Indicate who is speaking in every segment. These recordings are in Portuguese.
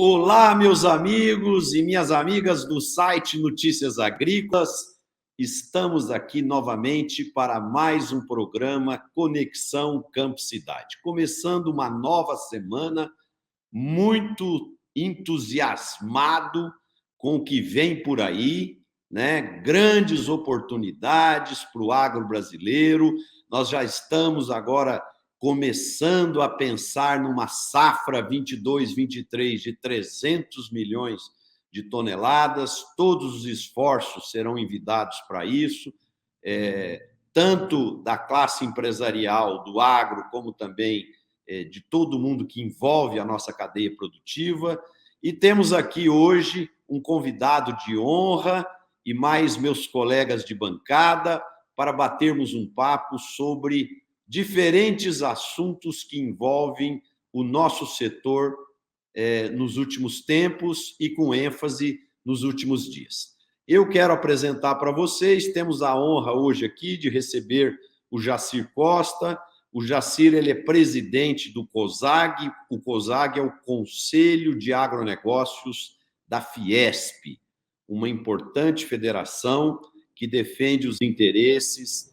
Speaker 1: Olá, meus amigos e minhas amigas do site Notícias Agrícolas. Estamos aqui novamente para mais um programa Conexão Campo Cidade. Começando uma nova semana, muito entusiasmado com o que vem por aí, né? Grandes oportunidades para o agro brasileiro. Nós já estamos agora começando a pensar numa safra 22-23 de 300 milhões de toneladas. Todos os esforços serão envidados para isso, tanto da classe empresarial, do agro, como também de todo mundo que envolve a nossa cadeia produtiva. E temos aqui hoje um convidado de honra e mais meus colegas de bancada para batermos um papo sobre diferentes assuntos que envolvem o nosso setor nos últimos tempos e com ênfase nos últimos dias. Eu quero apresentar para vocês, temos a honra hoje aqui de receber o Jacir Costa. O Jacir, ele é presidente do COSAG. O COSAG é o Conselho de Agronegócios da Fiesp, uma importante federação que defende os interesses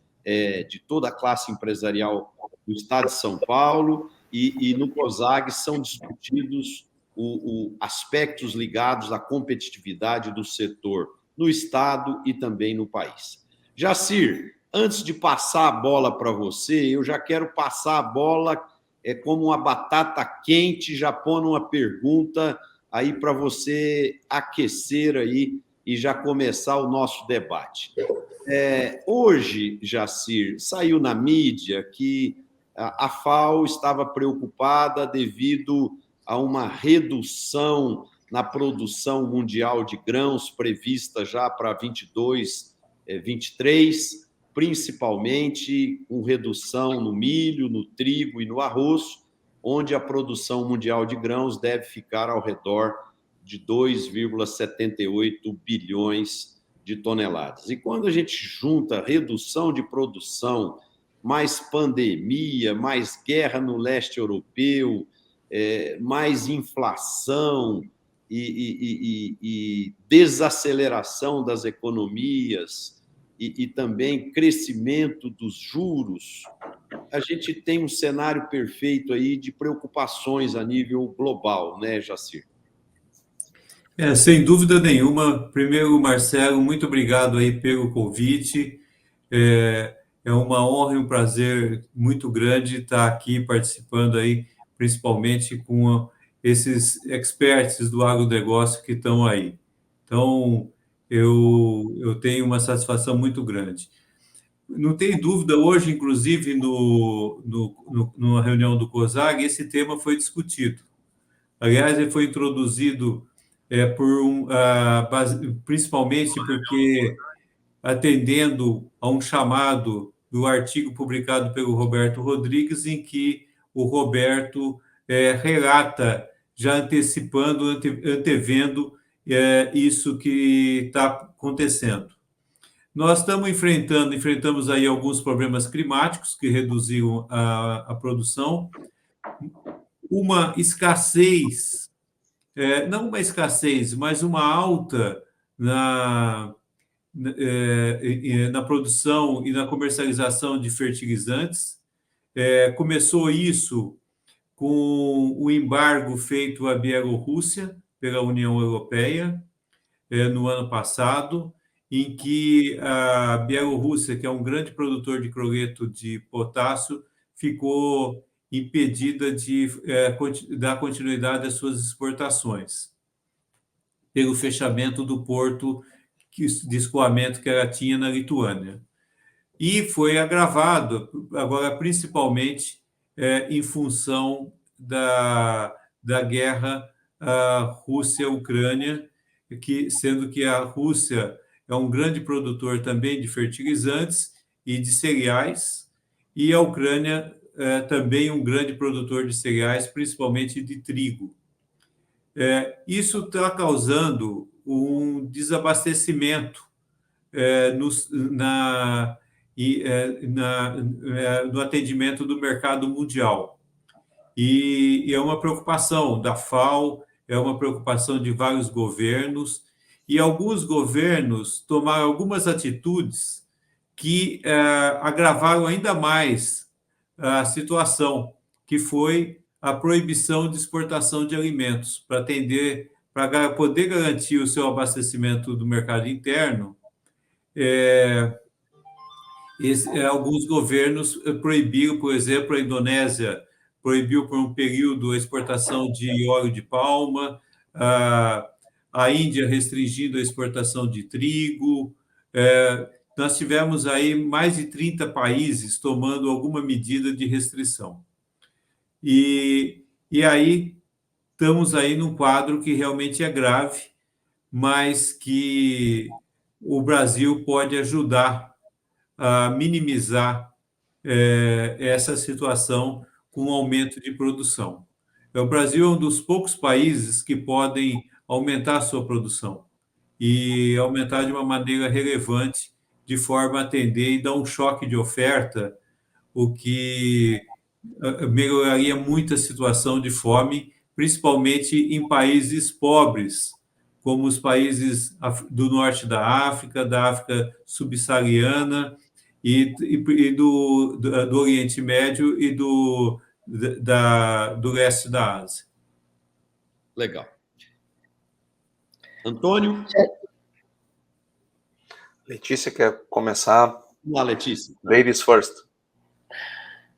Speaker 1: de toda a classe empresarial do estado de São Paulo, e no COSAG são discutidos aspectos ligados à competitividade do setor no estado e também no país. Jacir, antes de passar a bola para você, eu já quero passar a bola como uma batata quente, já pondo uma pergunta aí para você aquecer aí e já começar o nosso debate. Hoje, Jacir, saiu na mídia que a FAO estava preocupada devido a uma redução na produção mundial de grãos prevista já para 22, 23, principalmente com redução no milho, no trigo e no arroz, onde a produção mundial de grãos deve ficar ao redor de 2,78 bilhões de toneladas. E quando a gente junta redução de produção, mais pandemia, mais guerra no leste europeu, mais inflação e desaceleração das economias e também crescimento dos juros, a gente tem um cenário perfeito aí de preocupações a nível global, né, Jacir?
Speaker 2: Sem dúvida nenhuma. Primeiro, Marcelo, muito obrigado aí pelo convite. É uma honra e um prazer muito grande estar aqui participando aí, principalmente com esses experts do agronegócio que estão aí. Então, eu tenho uma satisfação muito grande. Não tem dúvida, hoje, inclusive, numa reunião do COSAG, esse tema foi discutido. Aliás, ele foi introduzido principalmente porque, atendendo a um chamado do artigo publicado pelo Roberto Rodrigues, em que o Roberto relata, já antecipando, antevendo isso que está acontecendo. Nós enfrentamos aí alguns problemas climáticos que reduziram a produção, uma escassez, não uma escassez, mas uma alta na produção e na comercialização de fertilizantes. Começou isso com o embargo feito à Bielorrússia pela União Europeia no ano passado, em que a Bielorrússia, que é um grande produtor de cloreto de potássio, ficou impedida de dar continuidade às suas exportações, pelo fechamento do porto de escoamento que ela tinha na Lituânia. E foi agravado, agora, principalmente em função da guerra Rússia-Ucrânia, sendo que a Rússia é um grande produtor também de fertilizantes e de cereais, e a Ucrânia também um grande produtor de cereais, principalmente de trigo. Isso está causando um desabastecimento no atendimento do mercado mundial. E é uma preocupação da FAO, é uma preocupação de vários governos, e alguns governos tomaram algumas atitudes que agravaram ainda mais a situação, que foi a proibição de exportação de alimentos, para poder garantir o seu abastecimento do mercado interno. Alguns governos proibiram, por exemplo, a Indonésia proibiu por um período a exportação de óleo de palma, a Índia restringindo a exportação de trigo. Nós tivemos aí mais de 30 países tomando alguma medida de restrição. E aí estamos aí num quadro que realmente é grave, mas que o Brasil pode ajudar a minimizar essa situação com o aumento de produção. O Brasil é um dos poucos países que podem aumentar a sua produção e aumentar de uma maneira relevante, de forma a atender e dar um choque de oferta, o que melhoraria muito a situação de fome, principalmente em países pobres, como os países do norte da África subsaariana e do Oriente Médio e do leste da Ásia.
Speaker 1: Legal. Antônio?
Speaker 3: Letícia quer começar?
Speaker 1: Vamos lá, Letícia.
Speaker 3: Ladies first.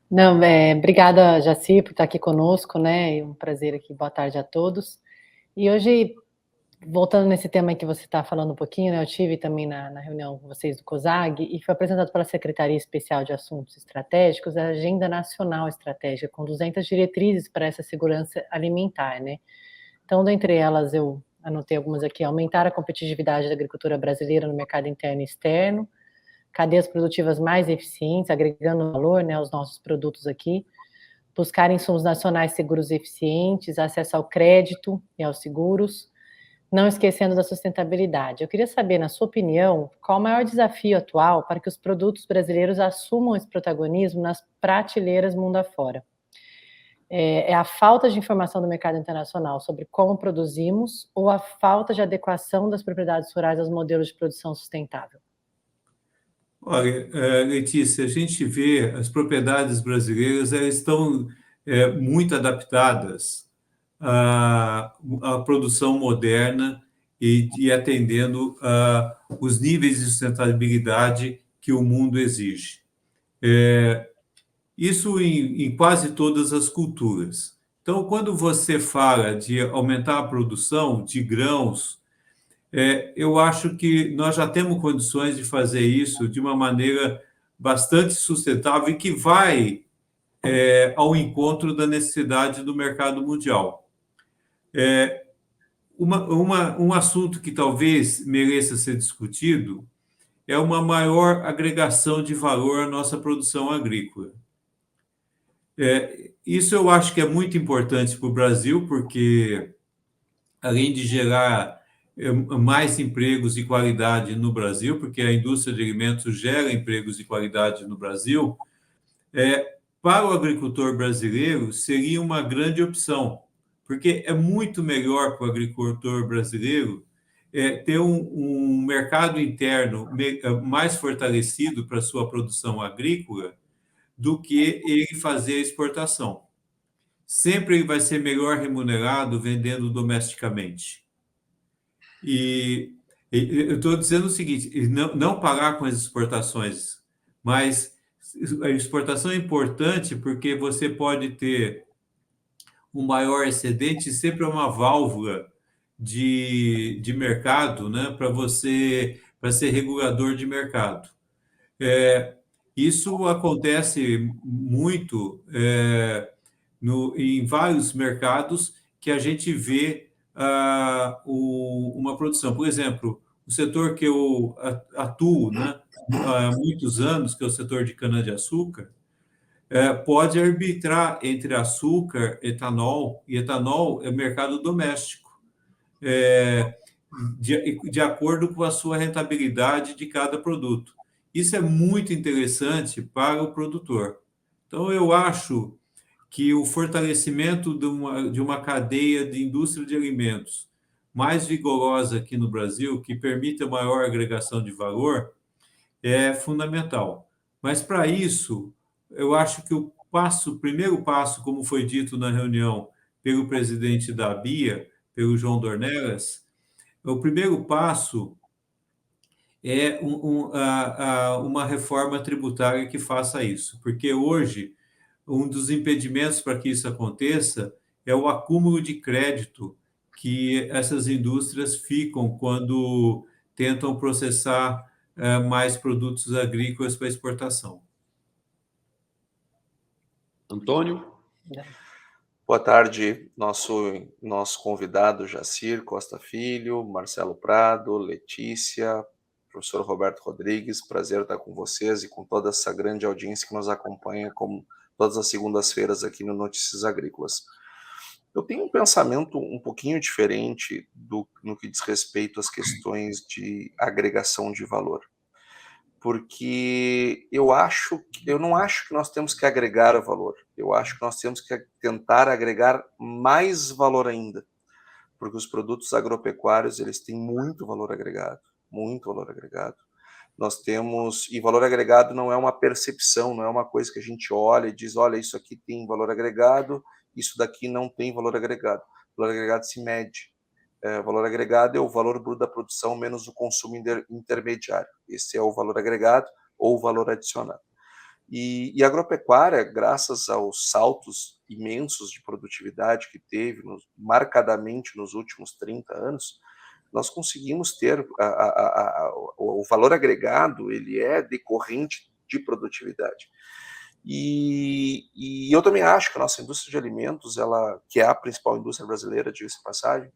Speaker 4: Não, obrigada, Jaci, por estar aqui conosco, né? É um prazer aqui. Boa tarde a todos. E hoje, voltando nesse tema que você está falando um pouquinho, né? Eu tive também na reunião com vocês do COSAG e foi apresentado pela Secretaria Especial de Assuntos Estratégicos a Agenda Nacional Estratégica, com 200 diretrizes para essa segurança alimentar, né? Então, dentre elas, eu anotei algumas aqui: aumentar a competitividade da agricultura brasileira no mercado interno e externo, cadeias produtivas mais eficientes, agregando valor, né, aos nossos produtos aqui, buscar insumos nacionais seguros e eficientes, acesso ao crédito e aos seguros, não esquecendo da sustentabilidade. Eu queria saber, na sua opinião, qual o maior desafio atual para que os produtos brasileiros assumam esse protagonismo nas prateleiras mundo afora? É a falta de informação do mercado internacional sobre como produzimos ou a falta de adequação das propriedades rurais aos modelos de produção sustentável?
Speaker 2: Olha, Letícia, a gente vê as propriedades brasileiras, elas estão muito adaptadas à produção moderna e atendendo os níveis de sustentabilidade que o mundo exige. Isso em quase todas as culturas. Então, quando você fala de aumentar a produção de grãos, eu acho que nós já temos condições de fazer isso de uma maneira bastante sustentável e que vai ao encontro da necessidade do mercado mundial. Um assunto que talvez mereça ser discutido é uma maior agregação de valor à nossa produção agrícola. Isso eu acho que é muito importante para o Brasil, porque, além de gerar mais empregos de qualidade no Brasil, porque a indústria de alimentos gera empregos de qualidade no Brasil, para o agricultor brasileiro seria uma grande opção, porque é muito melhor para o agricultor brasileiro ter um mercado interno mais fortalecido para a sua produção agrícola do que ele fazer a exportação. Sempre ele vai ser melhor remunerado vendendo domesticamente. E eu estou dizendo o seguinte: não parar com as exportações, mas a exportação é importante porque você pode ter um maior excedente, sempre é uma válvula de mercado, né, para ser regulador de mercado. Isso acontece muito em vários mercados que a gente vê uma produção. Por exemplo, o setor que eu atuo, né, há muitos anos, que é o setor de cana-de-açúcar, pode arbitrar entre açúcar, etanol, e etanol é mercado doméstico, de acordo com a sua rentabilidade de cada produto. Isso é muito interessante para o produtor. Então, eu acho que o fortalecimento de uma cadeia de indústria de alimentos mais vigorosa aqui no Brasil, que permita maior agregação de valor, é fundamental. Mas, para isso, eu acho que o primeiro passo, como foi dito na reunião pelo presidente da BIA, pelo João Dornelas, o primeiro passo é uma reforma tributária que faça isso, porque hoje um dos impedimentos para que isso aconteça é o acúmulo de crédito que essas indústrias ficam quando tentam processar mais produtos agrícolas para exportação.
Speaker 1: Antônio?
Speaker 3: Boa tarde, nosso convidado Jacir Costa Filho, Marcelo Prado, Letícia, professor Roberto Rodrigues, prazer estar com vocês e com toda essa grande audiência que nos acompanha como todas as segundas-feiras aqui no Notícias Agrícolas. Eu tenho um pensamento um pouquinho diferente no que diz respeito às questões de agregação de valor, porque eu não acho que nós temos que agregar valor, eu acho que nós temos que tentar agregar mais valor ainda, porque os produtos agropecuários eles têm muito valor agregado, muito valor agregado. Nós temos, e valor agregado não é uma percepção, não é uma coisa que a gente olha e diz, olha, isso aqui tem valor agregado, isso daqui não tem valor agregado. O valor agregado se mede. O valor agregado é o valor bruto da produção menos o consumo intermediário. Esse é o valor agregado ou o valor adicionado. E a agropecuária, graças aos saltos imensos de produtividade que teve, marcadamente nos últimos 30 anos, nós conseguimos ter o valor agregado, ele é decorrente de produtividade. E eu também acho que a nossa indústria de alimentos, que é a principal indústria brasileira, diga-se de passagem,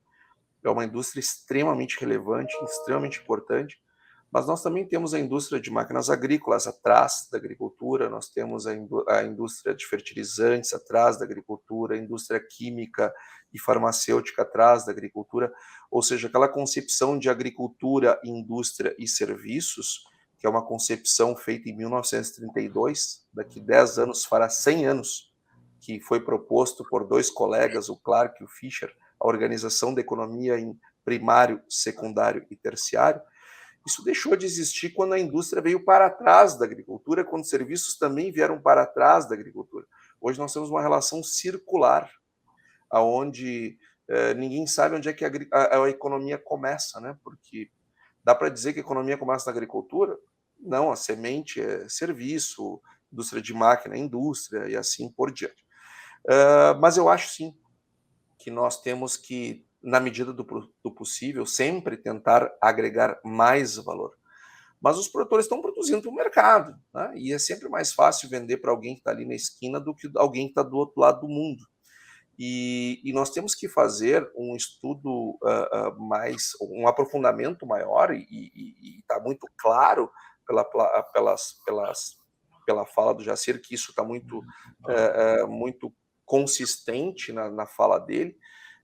Speaker 3: é uma indústria extremamente relevante, extremamente importante, mas nós também temos a indústria de máquinas agrícolas atrás da agricultura, nós temos a indústria de fertilizantes atrás da agricultura, a indústria química e farmacêutica atrás da agricultura, ou seja, aquela concepção de agricultura, indústria e serviços, que é uma concepção feita em 1932, daqui 10 anos fará 100 anos, que foi proposto por dois colegas, o Clark e o Fischer, a organização da economia em primário, secundário e terciário. Isso deixou de existir quando a indústria veio para trás da agricultura, quando os serviços também vieram para trás da agricultura. Hoje nós temos uma relação circular, onde ninguém sabe onde é que a economia começa, né? Porque dá para dizer que a economia começa na agricultura? Não, a semente é serviço, indústria de máquina é indústria e assim por diante. Mas eu acho sim que nós temos que, na medida do possível, sempre tentar agregar mais valor. Mas os produtores estão produzindo para o mercado, né? E é sempre mais fácil vender para alguém que está ali na esquina do que alguém que está do outro lado do mundo. E nós temos que fazer um estudo um aprofundamento maior, e está muito claro pela fala do Jacir que isso está muito consistente na fala dele,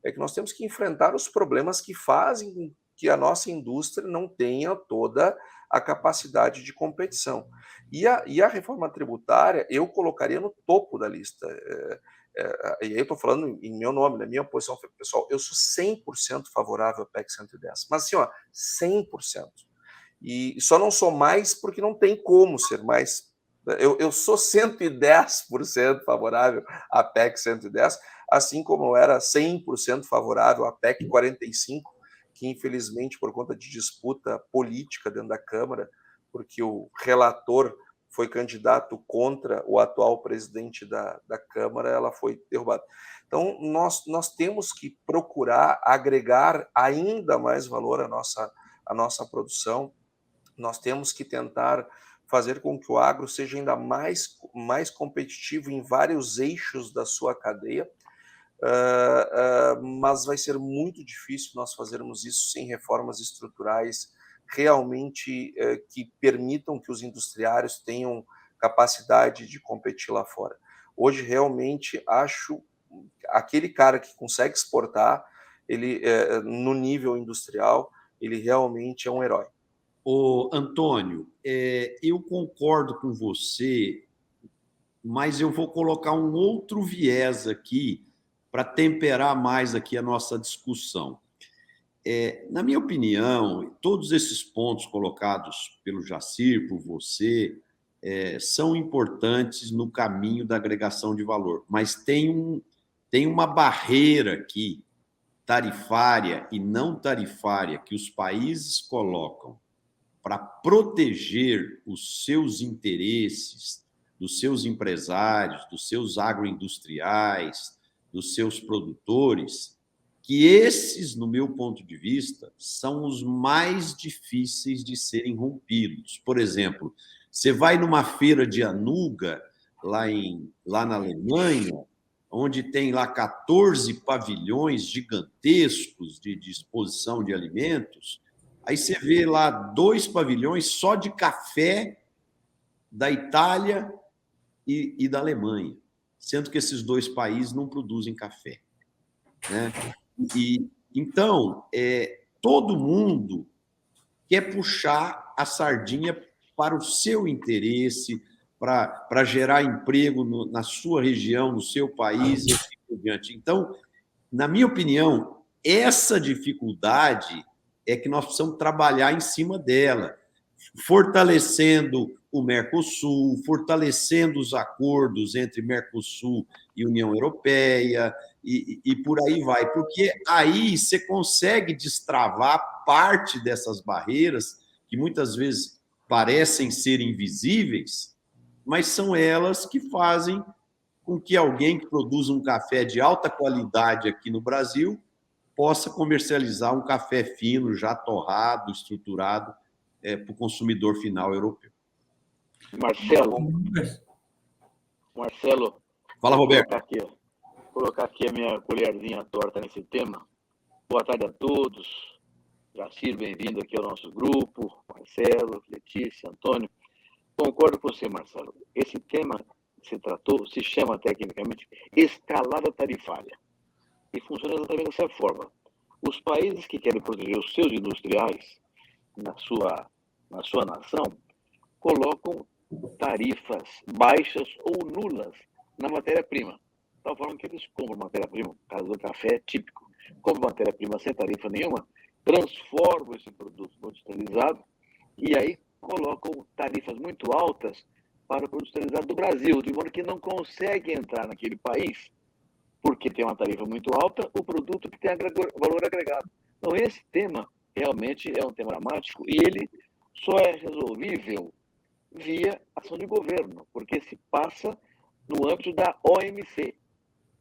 Speaker 3: é que nós temos que enfrentar os problemas que fazem com que a nossa indústria não tenha toda a capacidade de competição. E a reforma tributária eu colocaria no topo da lista. E aí eu estou falando em meu nome, na minha posição pessoal, eu sou 100% favorável à PEC 110, mas assim, 100%. E só não sou mais porque não tem como ser mais. Eu sou 110% favorável à PEC 110, assim como eu era 100% favorável à PEC 45, que infelizmente, por conta de disputa política dentro da Câmara, porque o relator foi candidato contra o atual presidente da Câmara, ela foi derrubada. Então, nós temos que procurar agregar ainda mais valor à nossa produção, nós temos que tentar fazer com que o agro seja ainda mais competitivo em vários eixos da sua cadeia, mas vai ser muito difícil nós fazermos isso sem reformas estruturais realmente que permitam que os industriários tenham capacidade de competir lá fora. Hoje, realmente, acho aquele cara que consegue exportar, ele no nível industrial, ele realmente é um herói.
Speaker 1: Ô, Antônio, eu concordo com você mas eu vou colocar um outro viés aqui para temperar mais aqui a nossa discussão. Na minha opinião, todos esses pontos colocados pelo Jacir, por você, são importantes no caminho da agregação de valor, mas tem uma barreira aqui, tarifária e não tarifária, que os países colocam para proteger os seus interesses, dos seus empresários, dos seus agroindustriais, dos seus produtores, que esses, no meu ponto de vista, são os mais difíceis de serem rompidos. Por exemplo, você vai numa feira de Anuga, lá na Alemanha, onde tem lá 14 pavilhões gigantescos de exposição de alimentos, aí você vê lá 2 pavilhões só de café da Itália e da Alemanha, sendo que esses 2 países não produzem café, né? Então, todo mundo quer puxar a sardinha para o seu interesse, para gerar emprego na sua região, no seu país e assim por diante. Então, na minha opinião, essa dificuldade é que nós precisamos trabalhar em cima dela, fortalecendo o Mercosul, fortalecendo os acordos entre Mercosul e União Europeia, e por aí vai, porque aí você consegue destravar parte dessas barreiras que muitas vezes parecem ser invisíveis, mas são elas que fazem com que alguém que produz um café de alta qualidade aqui no Brasil possa comercializar um café fino, já torrado, estruturado, para o consumidor final europeu.
Speaker 5: Marcelo,
Speaker 1: fala, Roberto.
Speaker 5: Colocar aqui a minha colherzinha torta nesse tema. Boa tarde a todos. Jacir, bem-vindo aqui ao nosso grupo. Marcelo, Letícia, Antônio. Concordo com você, Marcelo. Esse tema que se tratou se chama tecnicamente escalada tarifária. E funciona exatamente dessa forma. Os países que querem proteger os seus industriais na sua nação colocam tarifas baixas ou nulas na matéria-prima. Tal forma que eles compram matéria-prima, no caso do café típico, compram matéria-prima sem tarifa nenhuma, transformam esse produto industrializado e aí colocam tarifas muito altas para o produto industrializado do Brasil, de modo que não consegue entrar naquele país, porque tem uma tarifa muito alta, o produto que tem valor agregado. Então, esse tema realmente é um tema dramático e ele só é resolvível via ação de governo, porque se passa no âmbito da OMC.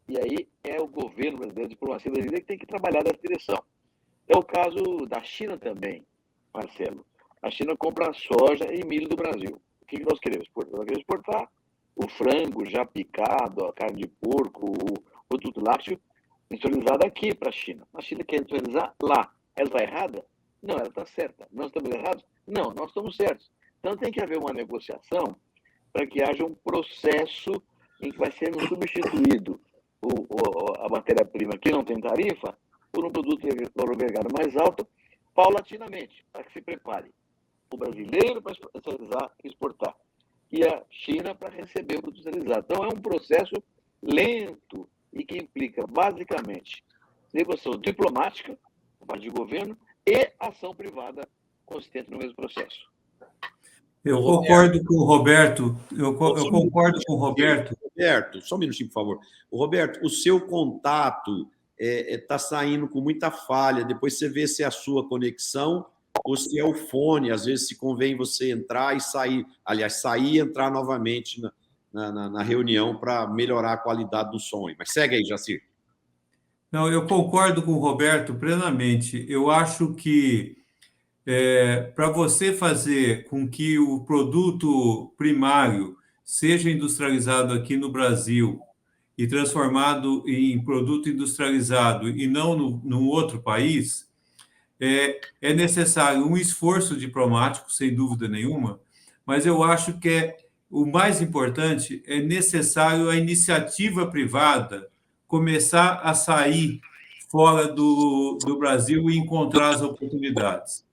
Speaker 5: E aí é o governo brasileiro, a diplomacia brasileira, que tem que trabalhar nessa direção. É o caso da China também, Marcelo. A China compra soja e milho do Brasil. O que nós queremos exportar? Nós queremos exportar o frango já picado, a carne de porco, o produto lácteo industrializado aqui para a China. A China quer industrializar lá. Ela está errada? Não, ela está certa. Nós estamos errados? Não, nós estamos certos. Então tem que haver uma negociação para que haja um processo em que vai ser substituído a matéria-prima que não tem tarifa por um produto de valor agregado mais alto, paulatinamente, para que se prepare o brasileiro para industrializar e exportar, e a China para receber o produto industrializado. Então é um processo lento e que implica, basicamente, negociação diplomática, por parte de governo, e ação privada consistente no mesmo processo.
Speaker 2: Eu concordo com o Roberto. Eu concordo com o Roberto.
Speaker 1: Roberto, só um minutinho, por favor. Roberto, o seu contato está saindo com muita falha. Depois você vê se é a sua conexão ou se é o fone. Às vezes se convém você entrar e sair. Aliás, sair e entrar novamente na reunião para melhorar a qualidade do som. Mas segue aí, Jacir.
Speaker 2: Não, eu concordo com o Roberto plenamente. Eu acho que para você fazer com que o produto primário seja industrializado aqui no Brasil e transformado em produto industrializado e não num outro país, é necessário um esforço diplomático, sem dúvida nenhuma, mas eu acho que o mais importante é necessário a iniciativa privada começar a sair fora do Brasil e encontrar as oportunidades.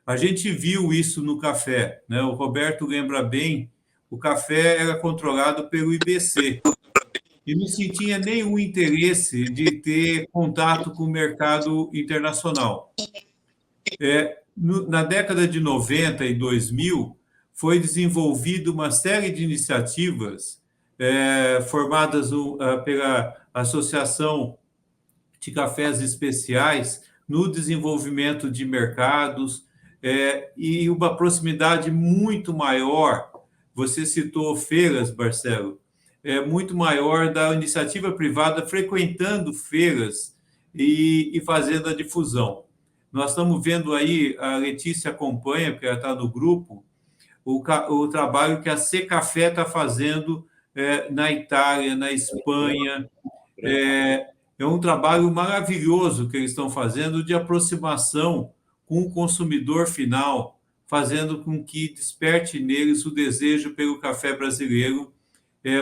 Speaker 2: A gente viu isso no café, né? O Roberto lembra bem o café era controlado pelo IBC e não se tinha nenhum interesse de ter contato com o mercado internacional. Na década de 90 e 2000, foi desenvolvida uma série de iniciativas formadas pela Associação de Cafés Especiais no desenvolvimento de mercados e uma proximidade muito maior. Você citou feiras, Marcelo, muito maior da iniciativa privada frequentando feiras e fazendo a difusão. Nós estamos vendo aí, a Letícia acompanha, porque ela está no grupo, o trabalho que a Secafé está fazendo na Itália, na Espanha. É um trabalho maravilhoso que eles estão fazendo de aproximação com o consumidor final, fazendo com que desperte neles o desejo pelo café brasileiro,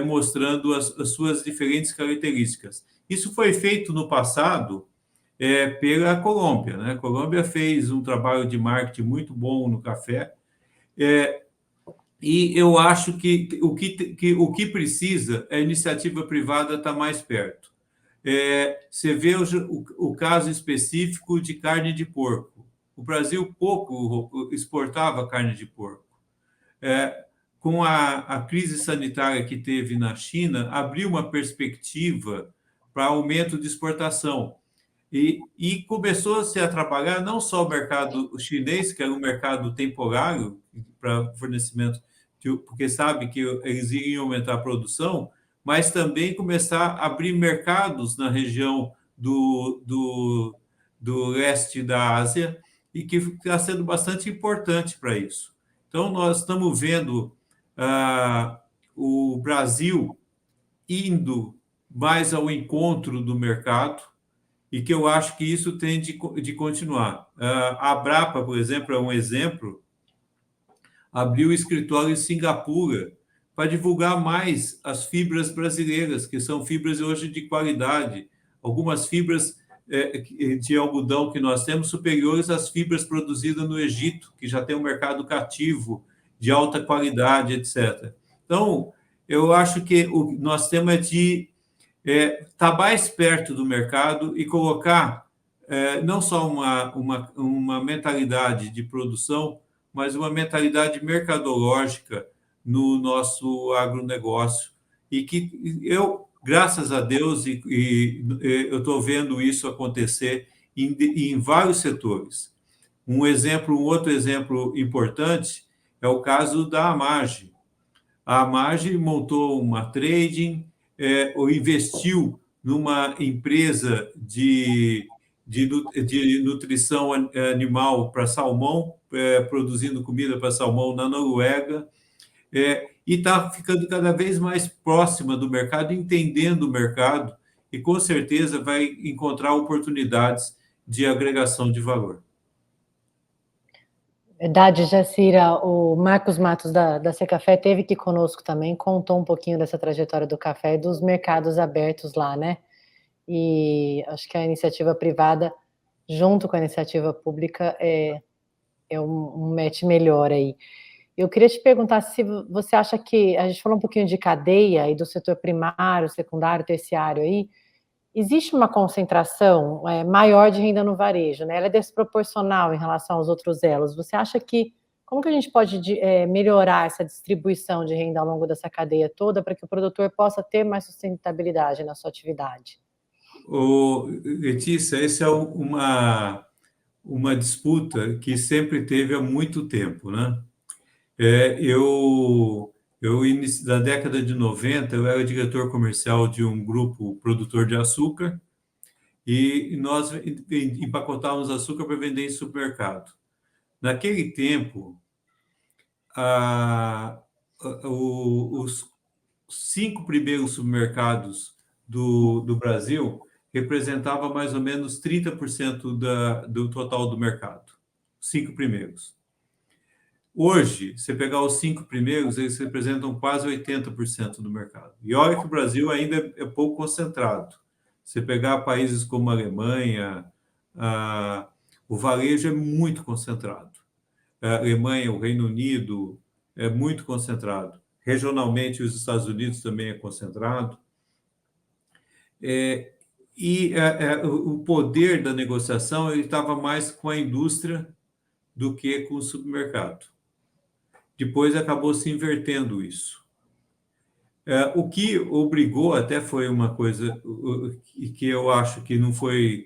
Speaker 2: mostrando as suas diferentes características. Isso foi feito no passado pela Colômbia, né? A Colômbia fez um trabalho de marketing muito bom no café, e eu acho que o que precisa é a iniciativa privada estar mais perto. Você vê o caso específico de carne de porco. O Brasil pouco exportava carne de porco. Com a crise sanitária que teve na China, abriu uma perspectiva para aumento de exportação. E começou-se a trabalhar não só o mercado chinês, que era um mercado temporário para fornecimento, porque sabe que eles iriam aumentar a produção, mas também começar a abrir mercados na região do leste da Ásia, e que está sendo bastante importante para isso. Então, nós estamos vendo o Brasil indo mais ao encontro do mercado, e que eu acho que isso tem de continuar. A Abrapa, por exemplo, é um exemplo, abriu escritório em Singapura para divulgar mais as fibras brasileiras, que são fibras hoje de qualidade. Algumas fibras de algodão que nós temos superiores às fibras produzidas no Egito, que já tem um mercado cativo de alta qualidade, etc. Então, eu acho que nós temos de estar mais perto do mercado e colocar não só uma mentalidade de produção, mas uma mentalidade mercadológica no nosso agronegócio. E que eu, graças a Deus, eu estou vendo isso acontecer em vários setores. Um outro exemplo importante é o caso da Amage. A Amage montou uma trading, ou investiu numa empresa de nutrição animal para salmão, produzindo comida para salmão na Noruega, e está ficando cada vez mais próxima do mercado, entendendo o mercado, e com certeza vai encontrar oportunidades de agregação de valor.
Speaker 4: Verdade, Jacira. O Marcos Matos, da Secafé, esteve aqui conosco também, contou um pouquinho dessa trajetória do café e dos mercados abertos lá, né? E acho que a iniciativa privada, junto com a iniciativa pública, é um match melhor aí. Eu queria te perguntar se você acha que, a gente falou um pouquinho de cadeia e do setor primário, secundário, terciário aí, existe uma concentração maior de renda no varejo, né? Ela é desproporcional em relação aos outros elos. Você acha que, como que a gente pode melhorar essa distribuição de renda ao longo dessa cadeia toda para que o produtor possa ter mais sustentabilidade na sua atividade?
Speaker 2: Letícia, essa é uma disputa que sempre teve há muito tempo, né? Da década de 90, eu era diretor comercial de um grupo produtor de açúcar, e nós empacotávamos açúcar para vender em supermercado. Naquele tempo, os 5 primeiros supermercados do Brasil representavam mais ou menos 30% do total do mercado. 5 primeiros. Hoje, você pegar os 5 primeiros, eles representam quase 80% do mercado. E olha que o Brasil ainda é pouco concentrado. Você pegar países como a Alemanha, o varejo é muito concentrado. A Alemanha, o Reino Unido, é muito concentrado. regionalmente os Estados Unidos também é concentrado. O poder da negociação ele estava mais com a indústria do que com o supermercado. Depois acabou se invertendo isso. O que obrigou, até foi uma coisa que eu acho que não foi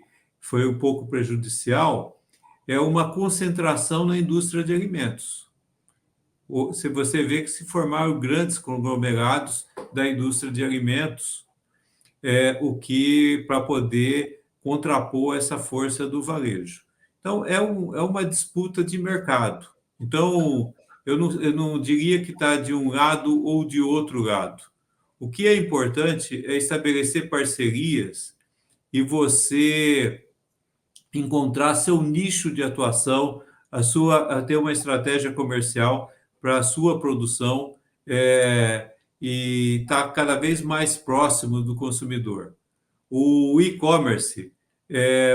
Speaker 2: um pouco prejudicial, é uma concentração na indústria de alimentos. Se você vê que se formaram grandes conglomerados da indústria de alimentos, o que para poder contrapor essa força do varejo. Então, é uma disputa de mercado. Então, eu não diria que está de um lado ou de outro lado. O que é importante é estabelecer parcerias e você encontrar seu nicho de atuação, ter uma estratégia comercial para a sua produção e estar cada vez mais próximo do consumidor. O e-commerce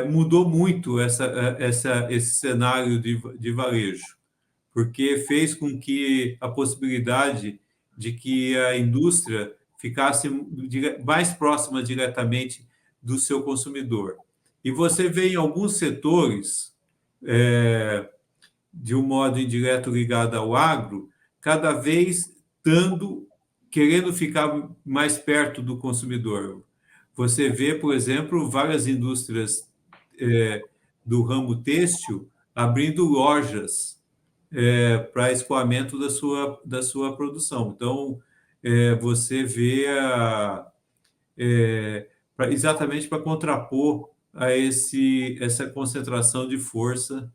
Speaker 2: mudou muito esse cenário de varejo, porque fez com que a possibilidade de que a indústria ficasse mais próxima diretamente do seu consumidor. E você vê em alguns setores, de um modo indireto ligado ao agro, cada vez querendo ficar mais perto do consumidor. Você vê, por exemplo, várias indústrias do ramo têxtil abrindo lojas para escoamento da sua produção. Então, você vê exatamente para contrapor a essa concentração de força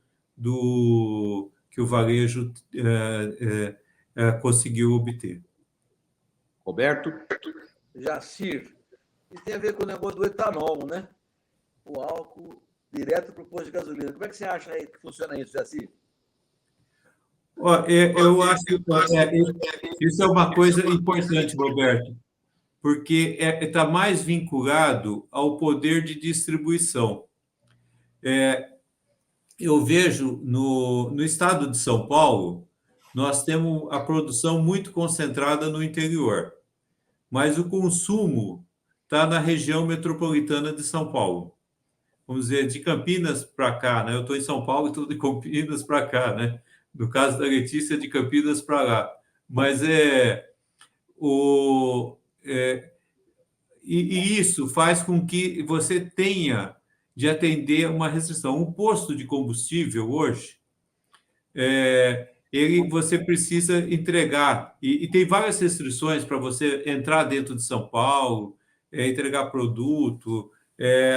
Speaker 2: que o varejo conseguiu obter.
Speaker 1: Roberto?
Speaker 5: Jacir, isso tem a ver com o negócio do etanol, né? O álcool direto para o posto de gasolina. Como é que você acha aí que funciona isso, Jacir?
Speaker 2: Eu acho que isso é uma coisa importante, Roberto, porque está mais vinculado ao poder de distribuição. Eu vejo no estado de São Paulo, nós temos a produção muito concentrada no interior, mas o consumo está na região metropolitana de São Paulo. Vamos dizer, de Campinas para cá, né? Eu estou em São Paulo e estou de Campinas para cá, né? No caso da Letícia, de Campinas para lá. Mas isso faz com que você tenha de atender uma restrição. Um posto de combustível hoje, você precisa entregar, e tem várias restrições para você entrar dentro de São Paulo, entregar produto.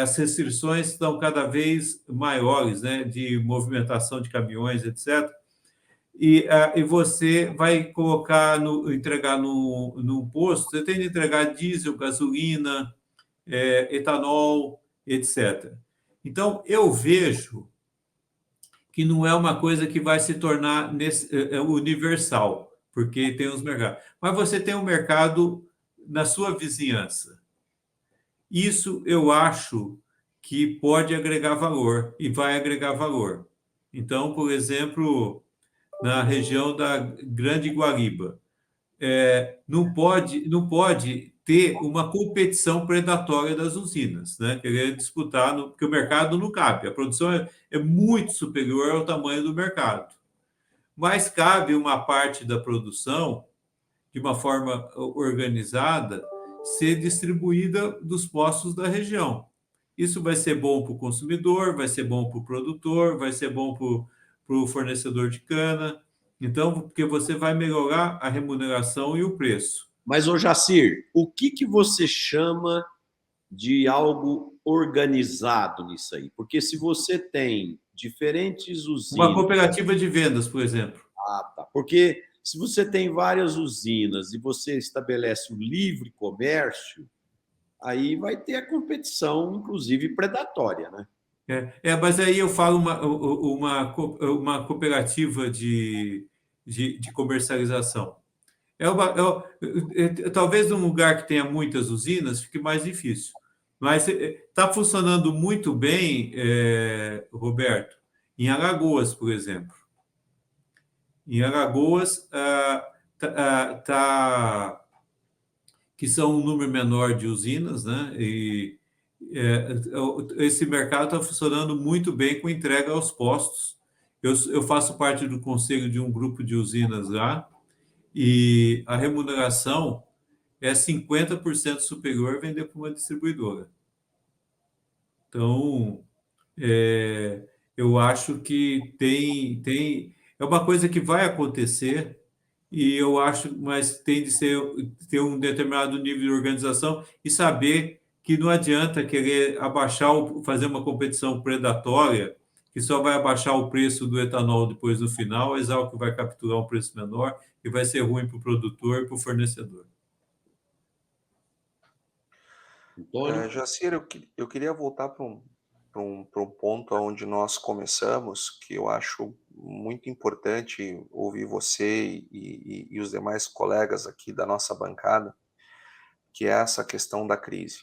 Speaker 2: As restrições estão cada vez maiores, né, de movimentação de caminhões, etc. E você vai entregar no posto, você tem de entregar diesel, gasolina, etanol, etc. Então, eu vejo que não é uma coisa que vai se tornar universal, porque tem os mercados. Mas você tem um mercado na sua vizinhança. Isso eu acho que pode agregar valor e vai agregar valor. Então, por exemplo, na região da Grande Guariba, não pode ter uma competição predatória das usinas, né? Querer disputar, porque o mercado não cabe. A produção é muito superior ao tamanho do mercado. Mas cabe uma parte da produção, de uma forma organizada, ser distribuída dos postos da região. Isso vai ser bom para o consumidor, vai ser bom para o produtor, vai ser bom para o fornecedor de cana. Então, porque você vai melhorar a remuneração e o preço.
Speaker 1: Mas, ô Jacir, o que você chama de algo organizado nisso aí? Porque se você tem diferentes usinas...
Speaker 2: Uma cooperativa de vendas, por exemplo.
Speaker 1: Ah, tá. Porque se você tem várias usinas e você estabelece o livre comércio, aí vai ter a competição, inclusive predatória, né?
Speaker 2: Mas aí eu falo uma cooperativa de comercialização. Talvez num lugar que tenha muitas usinas fique mais difícil. Mas está funcionando muito bem, Roberto, em Alagoas, por exemplo. Em Alagoas, que são um número menor de usinas, né? E esse mercado está funcionando muito bem com entrega aos postos. Eu faço parte do conselho de um grupo de usinas lá, e a remuneração é 50% superior a vender para uma distribuidora. Então, eu acho que é uma coisa que vai acontecer, e eu acho, mas tem de ter um determinado nível de organização e saber que não adianta querer fazer uma competição predatória, que só vai abaixar o preço do etanol depois no final, a Exalc vai capturar um preço menor e vai ser ruim para o produtor e para o fornecedor.
Speaker 3: Jacir, eu queria voltar para um ponto onde nós começamos, que eu acho muito importante ouvir você e os demais colegas aqui da nossa bancada, que é essa questão da crise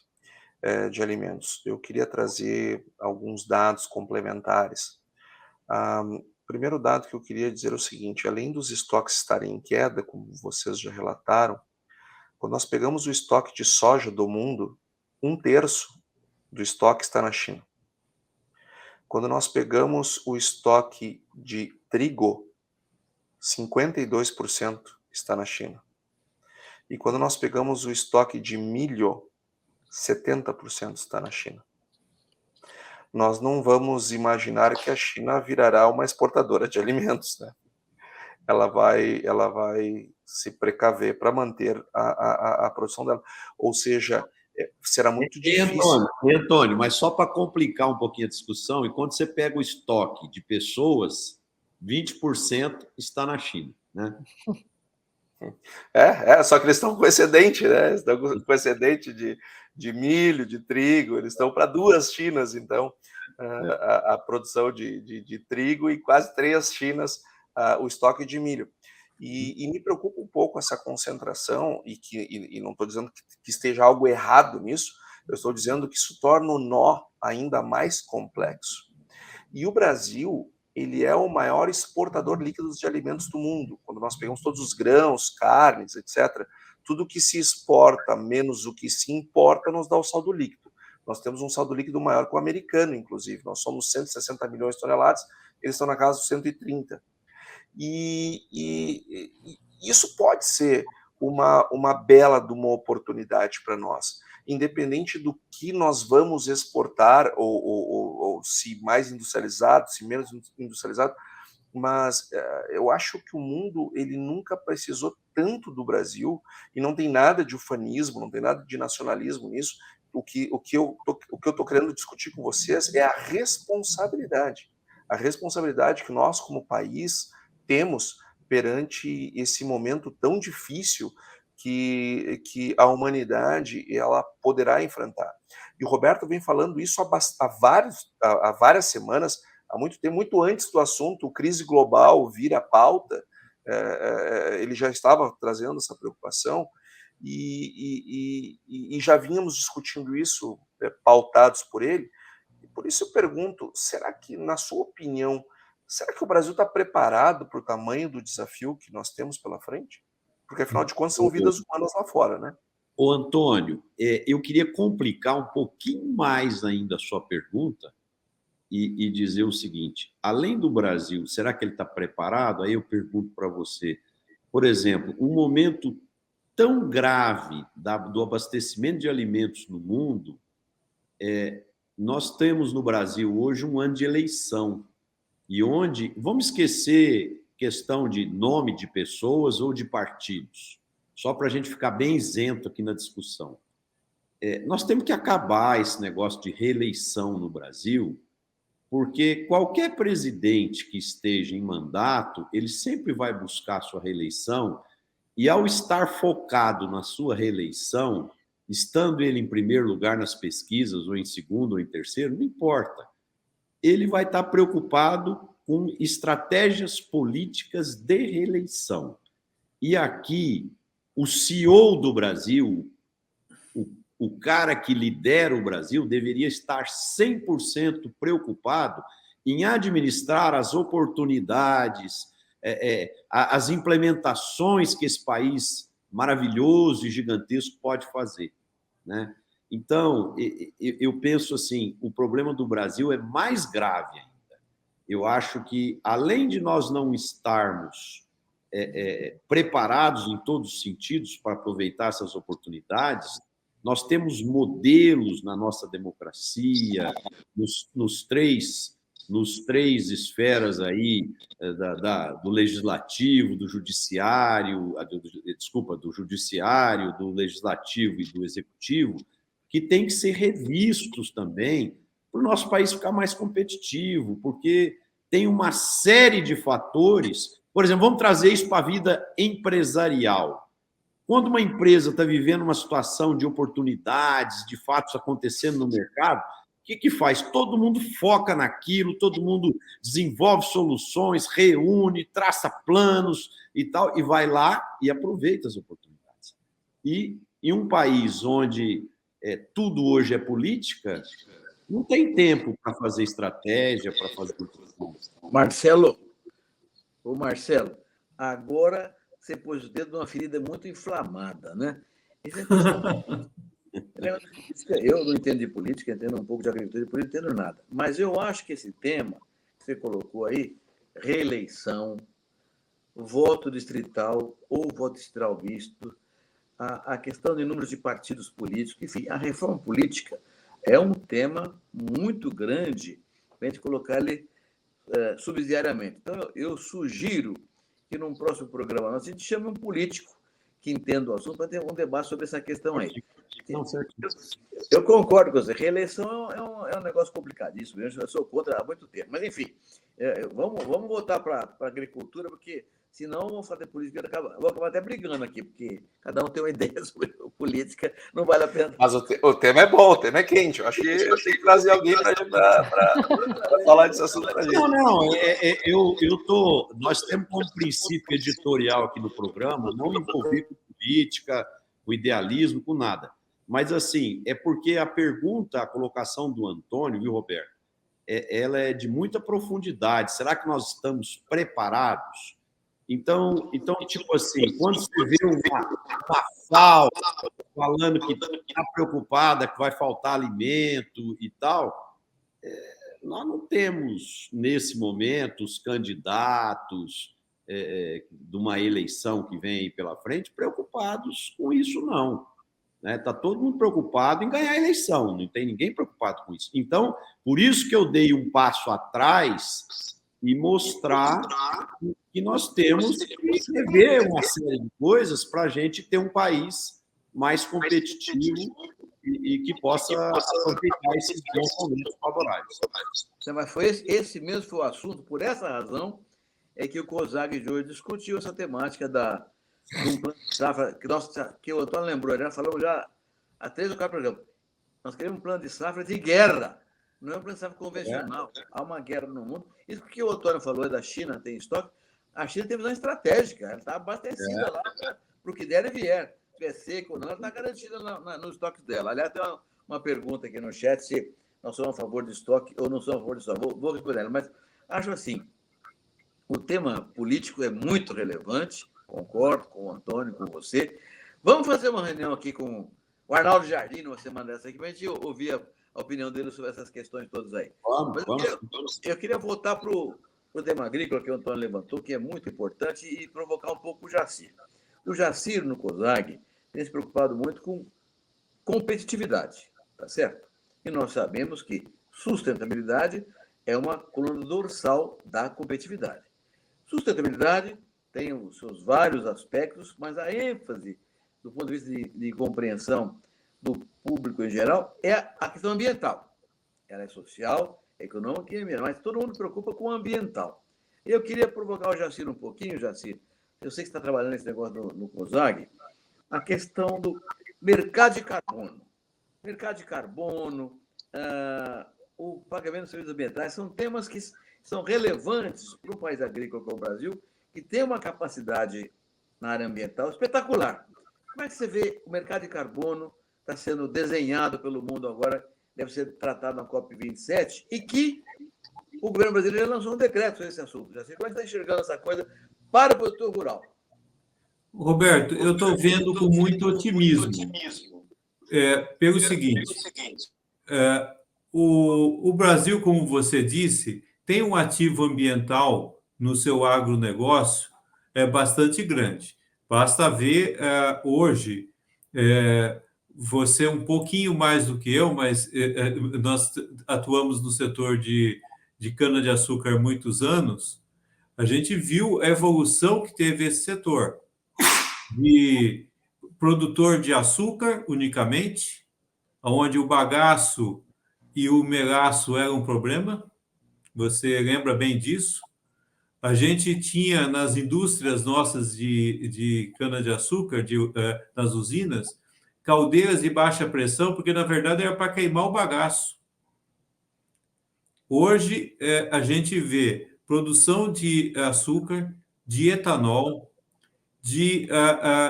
Speaker 3: de alimentos. Eu queria trazer alguns dados complementares. Primeiro dado que eu queria dizer é o seguinte: além dos estoques estarem em queda, como vocês já relataram, quando nós pegamos o estoque de soja do mundo, 1/3 do estoque está na China. Quando nós pegamos o estoque de trigo, 52% está na China. E quando nós pegamos o estoque de milho, 70% está na China. Nós não vamos imaginar que a China virará uma exportadora de alimentos, né? Ela vai se precaver para manter a produção dela. Ou seja, será muito difícil.
Speaker 1: Antônio, mas só para complicar um pouquinho a discussão, enquanto você pega o estoque de pessoas, 20% está na China, né?
Speaker 3: Só que eles estão com excedente, né? Estão com excedente de milho, de trigo, eles estão para 2 Chinas, então, a produção de trigo, e quase 3 Chinas o estoque de milho. E me preocupa um pouco essa concentração, e não estou dizendo que esteja algo errado nisso, eu estou dizendo que isso torna o nó ainda mais complexo. E o Brasil, ele é o maior exportador líquido de alimentos do mundo. Quando nós pegamos todos os grãos, carnes, etc., tudo que se exporta menos o que se importa nos dá o saldo líquido. Nós temos um saldo líquido maior que o americano, inclusive. Nós somos 160 milhões de toneladas, eles estão na casa dos 130. E isso pode ser uma bela de uma oportunidade para nós, independente do que nós vamos exportar, ou se mais industrializado, se menos industrializado, mas eu acho que o mundo ele nunca precisou tanto do Brasil, e não tem nada de ufanismo, não tem nada de nacionalismo nisso. O que eu estou querendo discutir com vocês é a responsabilidade que nós, como país, temos perante esse momento tão difícil que a humanidade ela poderá enfrentar. E o Roberto vem falando isso há várias semanas, há muito tempo, muito antes do assunto crise global vir à pauta. Ele já estava trazendo essa preocupação, e já vínhamos discutindo isso, pautados por ele. E por isso eu pergunto, será que, na sua opinião, será que o Brasil está preparado para o tamanho do desafio que nós temos pela frente? Porque, afinal de contas, são vidas humanas lá fora, né?
Speaker 1: Ô, Antônio, eu queria complicar um pouquinho mais ainda a sua pergunta e dizer o seguinte: além do Brasil, será que ele está preparado? Aí eu pergunto para você, por exemplo, um momento tão grave do abastecimento de alimentos no mundo, nós temos no Brasil hoje um ano de eleição, e onde, vamos esquecer questão de nome de pessoas ou de partidos, só para a gente ficar bem isento aqui na discussão. Nós temos que acabar esse negócio de reeleição no Brasil, porque qualquer presidente que esteja em mandato, ele sempre vai buscar sua reeleição, e ao estar focado na sua reeleição, estando ele em primeiro lugar nas pesquisas, ou em segundo, ou em terceiro, não importa. Ele vai estar preocupado com estratégias políticas de reeleição. E aqui, o CEO do Brasil, o cara que lidera o Brasil, deveria estar 100% preocupado em administrar as oportunidades, as implementações que esse país maravilhoso e gigantesco pode fazer, né? Então, eu penso assim, o problema do Brasil é mais grave ainda. Eu acho que, além de nós não estarmos preparados em todos os sentidos para aproveitar essas oportunidades, nós temos modelos na nossa democracia, nos três esferas aí, do legislativo, do judiciário, do judiciário, do legislativo e do executivo, que tem que ser revistos também para o nosso país ficar mais competitivo, porque tem uma série de fatores. Por exemplo, vamos trazer isso para a vida empresarial. Quando uma empresa está vivendo uma situação de oportunidades, de fatos acontecendo no mercado, o que faz? Todo mundo foca naquilo, todo mundo desenvolve soluções, reúne, traça planos e tal, e vai lá e aproveita as oportunidades. E em um país onde tudo hoje é política, não tem tempo para fazer estratégia, para fazer...
Speaker 6: Marcelo, agora você pôs o dedo numa ferida muito inflamada, né? Eu não entendo de política, entendo um pouco de agricultura e política, não entendo nada. Mas eu acho que esse tema que você colocou aí, reeleição, voto distrital ou voto distrital misto, a questão de números de partidos políticos, enfim, a reforma política é um tema muito grande para a gente colocar ele subsidiariamente. Então, eu sugiro que num próximo programa a gente chame um político que entenda o assunto para ter um debate sobre essa questão aí. Eu concordo com você. Reeleição é um negócio complicadíssimo. Eu sou contra há muito tempo. Mas, enfim, vamos voltar para a agricultura, porque senão vamos fazer política. Vou acabar até brigando aqui, porque cada um tem uma ideia sobre política, não vale a pena.
Speaker 3: Mas o tema é bom, o tema é quente. Eu acho que eu tenho que trazer alguém para falar desse assunto para a gente.
Speaker 1: Nós temos como princípio editorial aqui no programa não envolver com política, com idealismo, com nada. Mas, assim, é porque a colocação do Antônio, viu, Roberto? Ela é de muita profundidade. Será que nós estamos preparados? Então, tipo assim, quando você vê uma FAO falando que está preocupada, que vai faltar alimento e tal, nós não temos, nesse momento, os candidatos de uma eleição que vem aí pela frente preocupados com isso, não. Está todo mundo preocupado em ganhar a eleição, não tem ninguém preocupado com isso. Então, por isso que eu dei um passo atrás e mostrar que nós temos que rever uma série de coisas para a gente ter um país mais competitivo e que possa aproveitar esses bons momentos favoráveis.
Speaker 6: Mas esse mesmo foi o assunto, por essa razão é que o COSAG de hoje discutiu essa temática de um plano de safra, que o Antônio lembrou, já falamos já há 3 ou 4 programas. Nós queremos um plano de safra de guerra, não é um plano de safra convencional. Há uma guerra no mundo. Isso que o Antônio falou da China, tem estoque. A China tem visão estratégica, ela está abastecida lá para o que der e vier. Se é seco ou não, ela está garantida nos estoques dela. Aliás, tem uma pergunta aqui no chat se nós somos a favor de estoque ou não somos a favor de estoque. Vou responder ela, mas acho assim, o tema político é muito relevante, concordo com o Antônio, com você. Vamos fazer uma reunião aqui com o Arnaldo Jardim numa semana dessa aqui, para a gente ouvir a opinião dele sobre essas questões todas aí. Eu queria voltar para o tema agrícola que o Antônio levantou, que é muito importante, e provocar um pouco o Jacir. O Jacir, no COSAG, tem se preocupado muito com competitividade, tá certo? E nós sabemos que sustentabilidade é uma coluna dorsal da competitividade. Sustentabilidade tem os seus vários aspectos, mas a ênfase, do ponto de vista de compreensão do público em geral, é a questão ambiental. Ela é social, é econômica e ambiental, mas todo mundo se preocupa com o ambiental. Eu queria provocar o Jacir um pouquinho, Jacir. Eu sei que você está trabalhando nesse negócio no COSAG, a questão do mercado de carbono. Mercado de carbono, o pagamento de serviços ambientais, são temas que são relevantes para um país agrícola como o Brasil, que tem uma capacidade na área ambiental espetacular. Como é que você vê o mercado de carbono está sendo desenhado pelo mundo agora, deve ser tratado na COP27, e que o governo brasileiro já lançou um decreto sobre esse assunto. Já sei como é que está enxergando essa coisa para o produtor rural.
Speaker 2: Roberto, eu estou vendo com muito otimismo. Pelo seguinte, o Brasil, como você disse, tem um ativo ambiental no seu agronegócio bastante grande. Basta ver hoje, você um pouquinho mais do que eu, mas nós atuamos no setor de cana-de-açúcar há muitos anos, a gente viu a evolução que teve esse setor, de produtor de açúcar unicamente, onde o bagaço e o melaço eram um problema, você lembra bem disso? A gente tinha nas indústrias nossas de cana-de-açúcar, nas usinas, caldeiras de baixa pressão, porque na verdade era para queimar o bagaço. Hoje a gente vê produção de açúcar, de etanol, de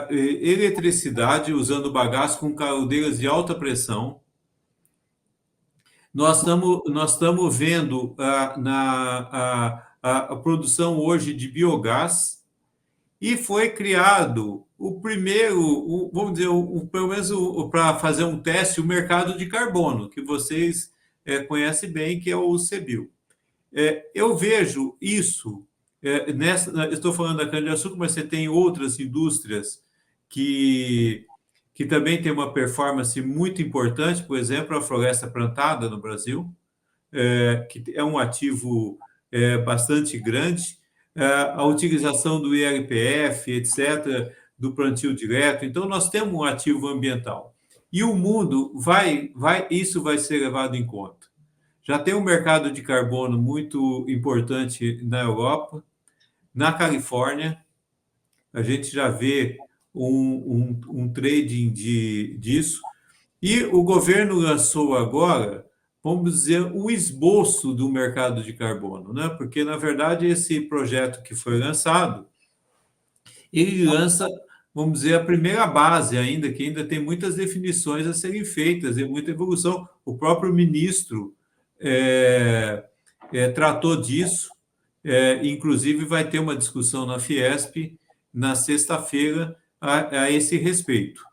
Speaker 2: eletricidade usando bagaço com caldeiras de alta pressão. Nós estamos vendo a produção hoje de biogás e foi criado o primeiro, vamos dizer, pelo menos para fazer um teste, o mercado de carbono, que vocês conhecem bem, que é o CBIO. Eu vejo isso, estou falando da cana-de-açúcar, mas você tem outras indústrias que também tem uma performance muito importante, por exemplo, a floresta plantada no Brasil, que é um ativo bastante grande, a utilização do ILPF, etc., do plantio direto. Então, nós temos um ativo ambiental. E o mundo isso vai ser levado em conta. Já tem um mercado de carbono muito importante na Europa, na Califórnia, a gente já vê um trading disso, e o governo lançou agora, vamos dizer, um esboço do mercado de carbono, né? Porque, na verdade, esse projeto que foi lançado, ele lança, vamos dizer, a primeira base ainda, que ainda tem muitas definições a serem feitas, e muita evolução. O próprio ministro tratou disso, inclusive vai ter uma discussão na Fiesp na sexta-feira a esse respeito.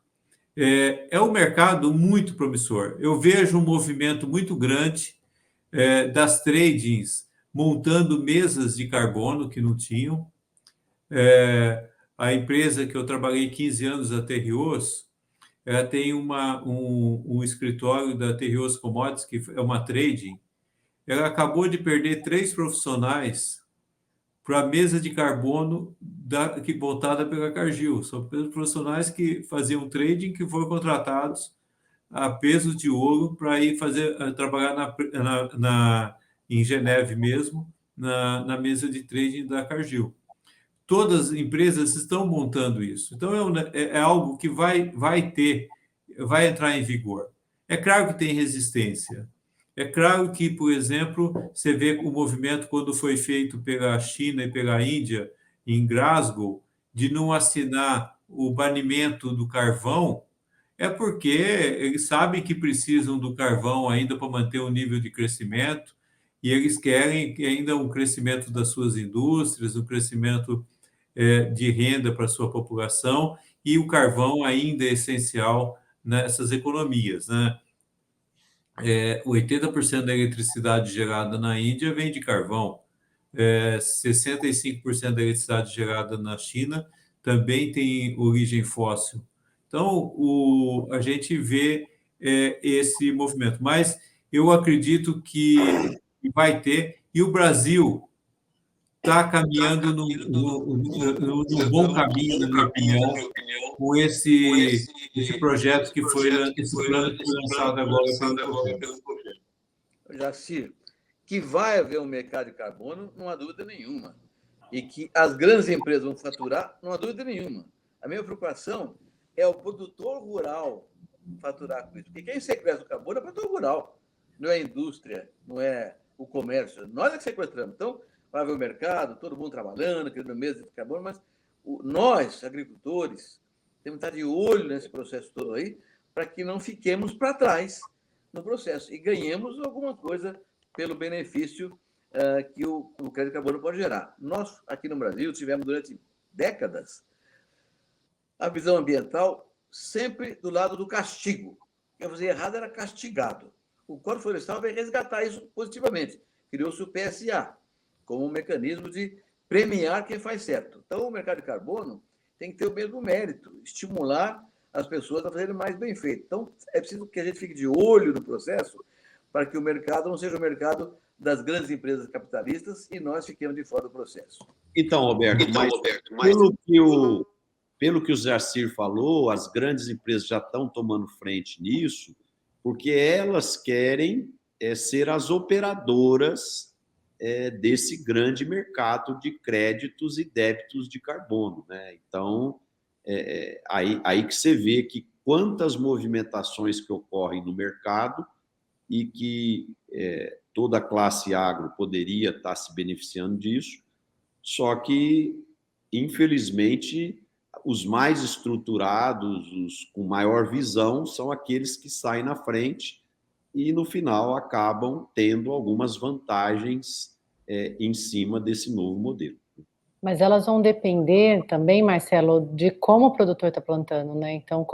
Speaker 2: É um mercado muito promissor. Eu vejo um movimento muito grande das tradings montando mesas de carbono que não tinham. A empresa que eu trabalhei 15 anos, a Terrios, tem um escritório da Terrios Commodities, que é uma trading. Ela acabou de perder 3 profissionais para a mesa de carbono voltada pela Cargill. São profissionais que faziam trading, que foram contratados a peso de ouro para ir trabalhar em Geneve mesmo, na mesa de trading da Cargill. Todas as empresas estão montando isso. Então, é algo que vai entrar em vigor. É claro que tem resistência. É claro que, por exemplo, você vê o movimento quando foi feito pela China e pela Índia, em Glasgow, de não assinar o banimento do carvão, é porque eles sabem que precisam do carvão ainda para manter o nível de crescimento, e eles querem ainda um crescimento das suas indústrias, um crescimento de renda para a sua população, e o carvão ainda é essencial nessas economias, né? 80% da eletricidade gerada na Índia vem de carvão, 65% da eletricidade gerada na China também tem origem fóssil. Então, a gente vê esse movimento, mas eu acredito que vai ter, e o Brasil está caminhando no bom caminho, na minha opinião, com esse projeto que foi, esse plano que foi lançado agora pelo governo.
Speaker 6: Jacir, que vai haver um mercado de carbono, não há dúvida nenhuma. E que as grandes empresas vão faturar, não há dúvida nenhuma. A minha preocupação é o produtor rural faturar com isso. Porque quem sequestra o carbono é o produtor rural, não é a indústria, não é o comércio. Nós é que sequestramos. Então, vai haver o mercado, todo mundo trabalhando, querendo mesa de carbono, mas nós, agricultores, temos que estar de olho nesse processo todo aí, para que não fiquemos para trás no processo e ganhemos alguma coisa pelo benefício que o crédito de carbono pode gerar. Nós, aqui no Brasil, tivemos durante décadas a visão ambiental sempre do lado do castigo. Quem fazia errado era castigado. O Código Florestal veio resgatar isso positivamente. Criou-se o PSA, como um mecanismo de premiar quem faz certo. Então, o mercado de carbono tem que ter o mesmo mérito, estimular as pessoas a fazerem mais bem feito. Então, é preciso que a gente fique de olho no processo para que o mercado não seja o mercado das grandes empresas capitalistas e nós fiquemos de fora do processo.
Speaker 1: Então, Roberto, pelo que o Jacir falou, as grandes empresas já estão tomando frente nisso, porque elas querem ser as operadoras desse grande mercado de créditos e débitos de carbono, né? Então, aí que você vê que quantas movimentações que ocorrem no mercado e que toda a classe agro poderia estar se beneficiando disso, só que, infelizmente, os mais estruturados, os com maior visão, são aqueles que saem na frente e, no final, acabam tendo algumas vantagens em cima desse novo modelo.
Speaker 4: Mas elas vão depender também, Marcelo, de como o produtor está plantando, né? Então,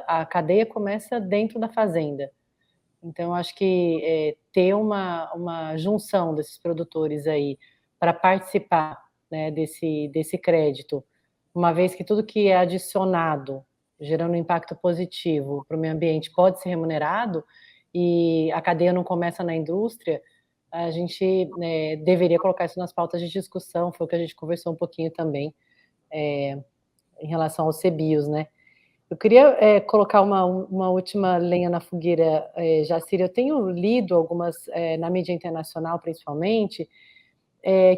Speaker 4: a cadeia começa dentro da fazenda. Então, acho que ter uma junção desses produtores aí para participar, né, desse crédito, uma vez que tudo que é adicionado, gerando um impacto positivo para o meio ambiente, pode ser remunerado, e a cadeia não começa na indústria, a gente deveria colocar isso nas pautas de discussão, foi o que a gente conversou um pouquinho também, em relação aos CBIOS, né? Eu queria colocar uma última lenha na fogueira, Jacir. Eu tenho lido algumas, na mídia internacional principalmente,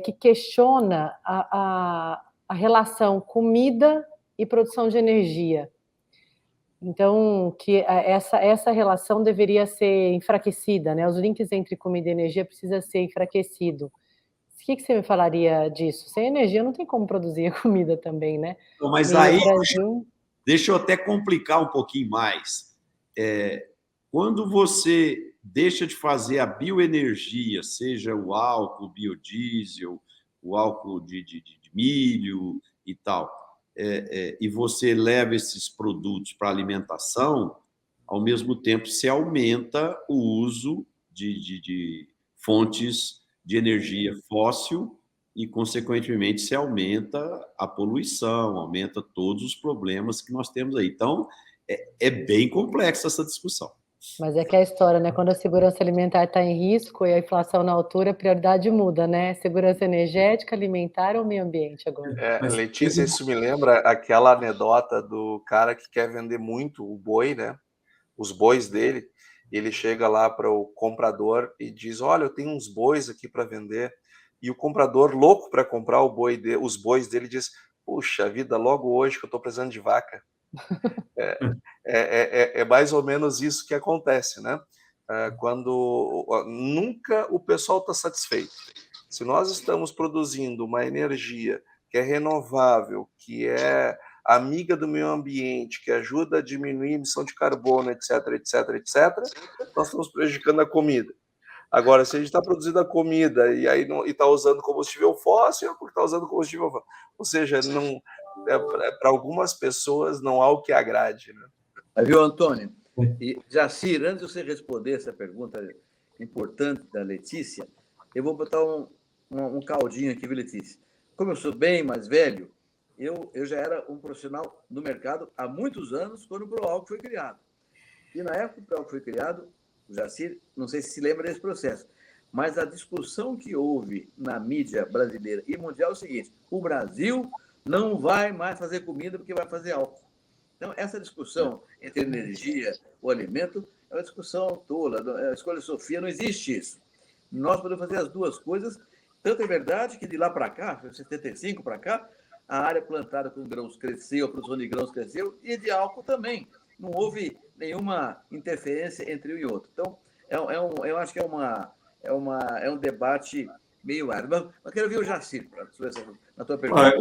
Speaker 4: que questiona a relação comida e produção de energia. Então, que essa relação deveria ser enfraquecida, né? Os links entre comida e energia precisam ser enfraquecidos. O que você me falaria disso? Sem energia não tem como produzir comida também, né?
Speaker 1: Mas aí, deixa eu até complicar um pouquinho mais. Quando você deixa de fazer a bioenergia, seja o álcool, o biodiesel, o álcool de milho e tal, e você leva esses produtos para alimentação, ao mesmo tempo se aumenta o uso de fontes de energia fóssil e, consequentemente, se aumenta a poluição, aumenta todos os problemas que nós temos aí. Então, é bem complexa essa discussão.
Speaker 4: Mas é que a história, né? Quando a segurança alimentar está em risco e a inflação na altura, a prioridade muda, né? Segurança energética, alimentar ou meio ambiente agora?
Speaker 3: Letícia, isso me lembra aquela anedota do cara que quer vender muito o boi, né? Os bois dele. Ele chega lá para o comprador e diz: olha, eu tenho uns bois aqui para vender. E o comprador, louco para comprar os bois dele, diz: puxa vida, logo hoje que eu estou precisando de vaca. É mais ou menos isso que acontece, né? Quando nunca o pessoal está satisfeito. Se nós estamos produzindo uma energia que é renovável, que é amiga do meio ambiente, que ajuda a diminuir a emissão de carbono, etc., etc., etc., nós estamos prejudicando a comida. Agora, se a gente está produzindo a comida e aí está usando combustível fóssil, é porque está usando combustível fóssil. Ou seja, para algumas pessoas não há o que agrade. Né?
Speaker 6: Viu, Antônio? E, Jacir, antes de você responder essa pergunta importante da Letícia, eu vou botar um caldinho aqui, viu, Letícia? Como eu sou bem mais velho, eu já era um profissional no mercado há muitos anos, quando o Proálcool foi criado. E na época que o Proálcool foi criado, o Jacir, não sei se lembra desse processo, mas a discussão que houve na mídia brasileira e mundial é o seguinte: o Brasil não vai mais fazer comida porque vai fazer álcool. Então, essa discussão entre energia e alimento é uma discussão tola, é a escolha Sofia, não existe isso. Nós podemos fazer as duas coisas. Tanto é verdade que de lá para cá, de 75 para cá, a área plantada com grãos cresceu, a produção de grãos cresceu, e de álcool também. Não houve nenhuma interferência entre um e outro. Então, eu acho que é um debate meio árduo. Mas quero ver o Jacir na tua pergunta.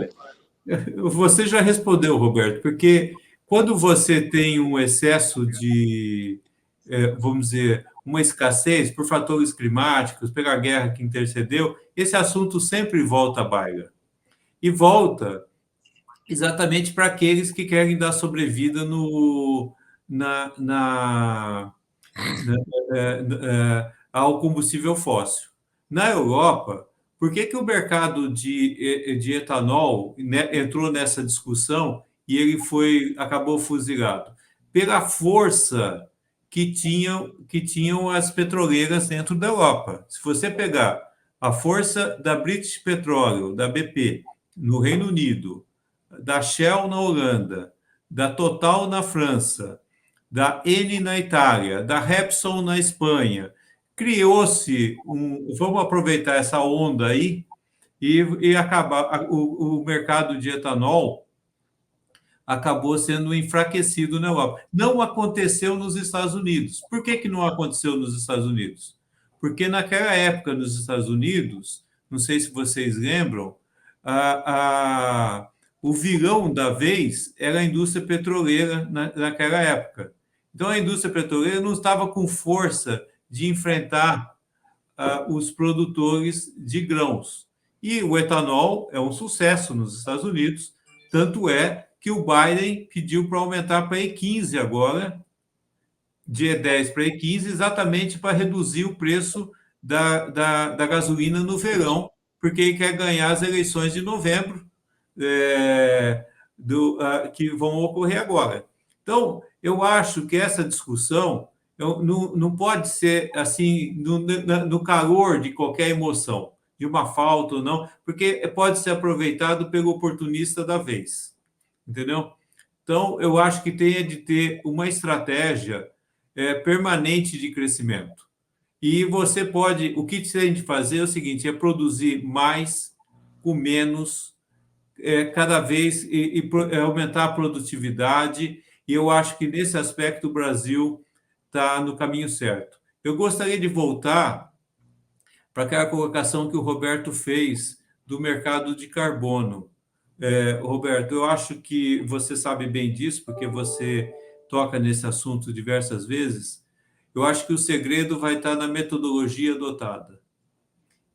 Speaker 2: Você já respondeu, Roberto, porque quando você tem um excesso de, vamos dizer, uma escassez por fatores climáticos, pela guerra que intercedeu, esse assunto sempre volta à baila. E volta exatamente para aqueles que querem dar sobrevida ao combustível fóssil. Na Europa, por que o mercado de etanol, né, entrou nessa discussão e ele acabou fuzilado? Pela força que tinham as petroleiras dentro da Europa. Se você pegar a força da British Petroleum, da BP, no Reino Unido, da Shell na Holanda, da Total na França, da Eni na Itália, da Repsol na Espanha, criou-se vamos aproveitar essa onda aí e acabar o mercado de etanol acabou sendo enfraquecido na Europa. Não aconteceu nos Estados Unidos. Por que não aconteceu nos Estados Unidos? Porque naquela época nos Estados Unidos, não sei se vocês lembram, o vilão da vez era a indústria petroleira naquela época. Então, a indústria petroleira não estava com força de enfrentar os produtores de grãos. E o etanol é um sucesso nos Estados Unidos, tanto é que o Biden pediu para aumentar para E15 agora, de E10 para E15, exatamente para reduzir o preço da gasolina no verão, porque ele quer ganhar as eleições de novembro, que vão ocorrer agora. Então, eu acho que essa discussão não pode ser assim no calor de qualquer emoção, de uma falta ou não, porque pode ser aproveitado pelo oportunista da vez. Entendeu? Então, eu acho que tem de ter uma estratégia permanente de crescimento. E você pode... O que tem de fazer é o seguinte, é produzir mais com menos, cada vez, e aumentar a produtividade. E eu acho que, nesse aspecto, o Brasil está no caminho certo. Eu gostaria de voltar para aquela colocação que o Roberto fez do mercado de carbono. Roberto, eu acho que você sabe bem disso, porque você toca nesse assunto diversas vezes. Eu acho que o segredo vai estar na metodologia adotada.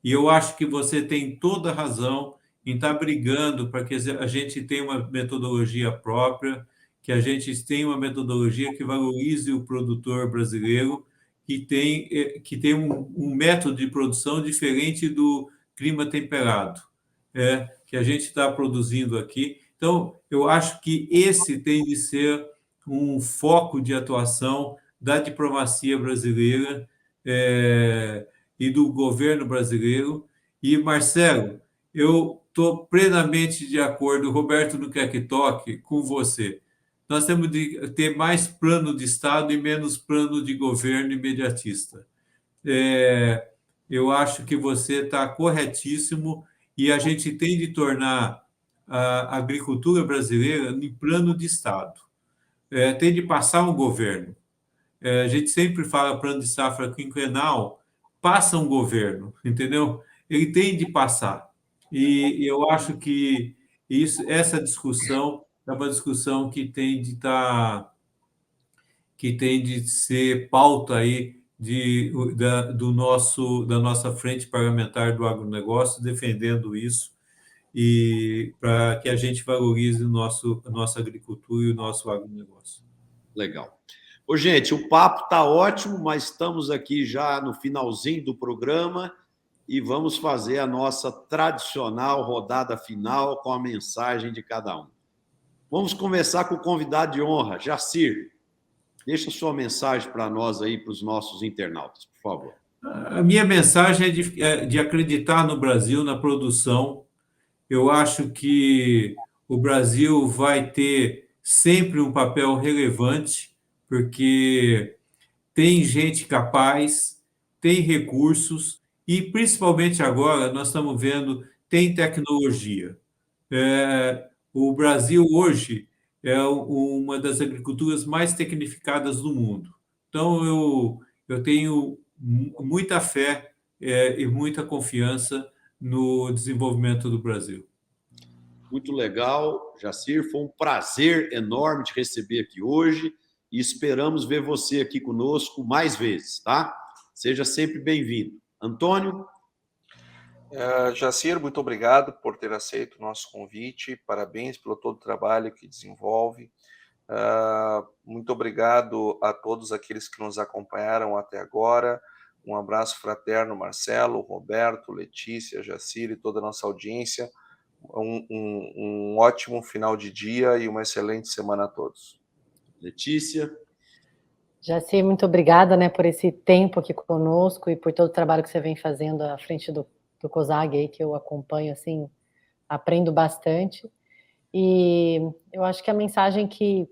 Speaker 2: E eu acho que você tem toda a razão em estar brigando para que a gente tenha uma metodologia própria, que a gente tenha uma metodologia que valorize o produtor brasileiro, que tem um método de produção diferente do clima temperado, que a gente está produzindo aqui. Então, eu acho que esse tem de ser um foco de atuação da diplomacia brasileira e do governo brasileiro. E, Marcelo, eu estou plenamente de acordo, Roberto não quer que toque, com você. Nós temos de ter mais plano de Estado e menos plano de governo imediatista. Eu acho que você está corretíssimo e a gente tem de tornar a agricultura brasileira em plano de Estado. Tem de passar um governo. A gente sempre fala plano de safra quinquenal, passa um governo, entendeu? Ele tem de passar. E eu acho que essa discussão é uma discussão que tem de ser pauta aí da nossa frente parlamentar do agronegócio, defendendo isso, e para que a gente valorize a nossa agricultura e o nosso agronegócio.
Speaker 1: Legal. Ô, gente, o papo está ótimo, mas estamos aqui já no finalzinho do programa e vamos fazer a nossa tradicional rodada final com a mensagem de cada um. Vamos começar com o convidado de honra, Jacir. Deixa sua mensagem para nós aí, para os nossos internautas, por favor.
Speaker 2: A minha mensagem é de acreditar no Brasil, na produção. Eu acho que o Brasil vai ter sempre um papel relevante, porque tem gente capaz, tem recursos e, principalmente agora, nós estamos vendo, tem tecnologia. O Brasil hoje é uma das agriculturas mais tecnificadas do mundo. Então, eu tenho muita fé e muita confiança no desenvolvimento do Brasil.
Speaker 1: Muito legal, Jacir. Foi um prazer enorme te receber aqui hoje e esperamos ver você aqui conosco mais vezes, tá? Seja sempre bem-vindo. Antônio?
Speaker 3: Jacir, muito obrigado por ter aceito o nosso convite. Parabéns pelo todo o trabalho que desenvolve. Muito obrigado a todos aqueles que nos acompanharam até agora. Um abraço fraterno, Marcelo, Roberto, Letícia, Jacir e toda a nossa audiência. Um ótimo final de dia e uma excelente semana a todos.
Speaker 1: Letícia?
Speaker 4: Jacir, muito obrigada, né, por esse tempo aqui conosco e por todo o trabalho que você vem fazendo à frente do COSAG, aí, que eu acompanho, assim, aprendo bastante. E eu acho que a mensagem que